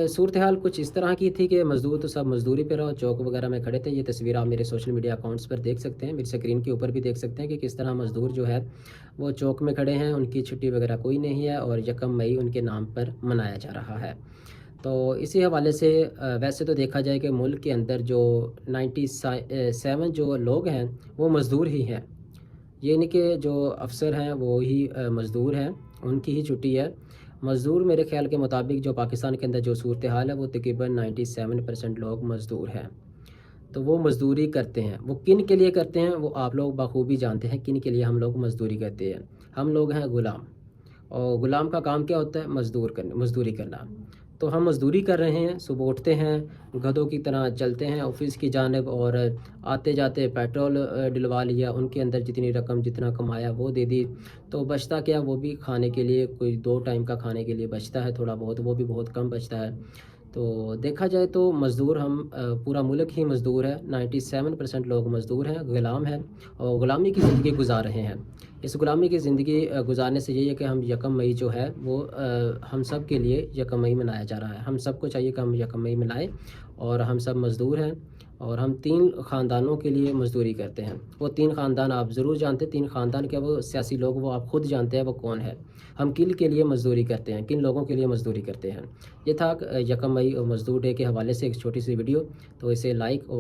सूरत हाल कुछ इस तरह की थी कि मज़दूर तो सब मज़दूरी पे रहो, चौक वगैरह में खड़े थे। ये तस्वीर आप मेरे सोशल मीडिया अकाउंट्स पर देख सकते हैं, मेरी स्क्रीन के ऊपर भी देख सकते हैं कि किस तरह मज़दूर जो है वो चौक में खड़े हैं, उनकी छुट्टी वगैरह कोई नहीं है और यकम मई उनके नाम पर मनाया जा रहा है। तो इसी हवाले से वैसे तो देखा जाए कि मुल्क के अंदर जो 97 जो लोग हैं वो मज़दूर ही हैं। ये नहीं कि जो अफ़सर हैं वो ही मज़दूर हैं, उनकी ही छुट्टी है। मज़दूर मेरे ख़्याल के मुताबिक जो पाकिस्तान के अंदर जो सूरत हाल है वो तकरीबन 97% लोग मज़दूर हैं। तो वो मज़दूरी करते हैं, वो किन के लिए करते हैं वो आप लोग बखूबी जानते हैं किन के लिए हम लोग मज़दूरी करते हैं। हम लोग हैं ग़ुलाम, और ग़ुलाम का काम क्या होता है? मज़दूरी करना। तो हम मज़दूरी कर रहे हैं, सुबह उठते हैं, गधों की तरह चलते हैं ऑफ़िस की जानिब, और आते जाते पेट्रोल डलवा लिया, उनके अंदर जितनी रकम जितना कमाया वो दे दी, तो बचता क्या? वो भी खाने के लिए, कोई 2 टाइम का खाने के लिए बचता है थोड़ा बहुत, वो भी बहुत कम बचता है। तो देखा जाए तो मज़दूर हम पूरा मुल्क ही मज़दूर है, 97% लोग मज़दूर हैं, ग़ुलाम हैं और ग़ुलामी की ज़िंदगी गुज़ार रहे हैं। इस ग़ुलामी की ज़िंदगी गुज़ारने से यही है कि हम यकम मई जो है वो हम सब के लिए यकम मई मनाया जा रहा है। हम सबको चाहिए कि हम यकम मई मनाएँ, और हम सब मज़दूर हैं और हम 3 ख़ानदानों के लिए मज़दूरी करते हैं। वो 3 ख़ानदान आप ज़रूर जानते हैं, 3 ख़ानदान क्या, वो सियासी लोग, वो आप ख़ुद जानते हैं वो कौन है। हम किन के लिए मज़दूरी करते हैं, किन लोगों के लिए मज़दूरी करते हैं। ये था यकम मई और मज़दूर डे के हवाले से एक छोटी सी वीडियो, तो इसे लाइक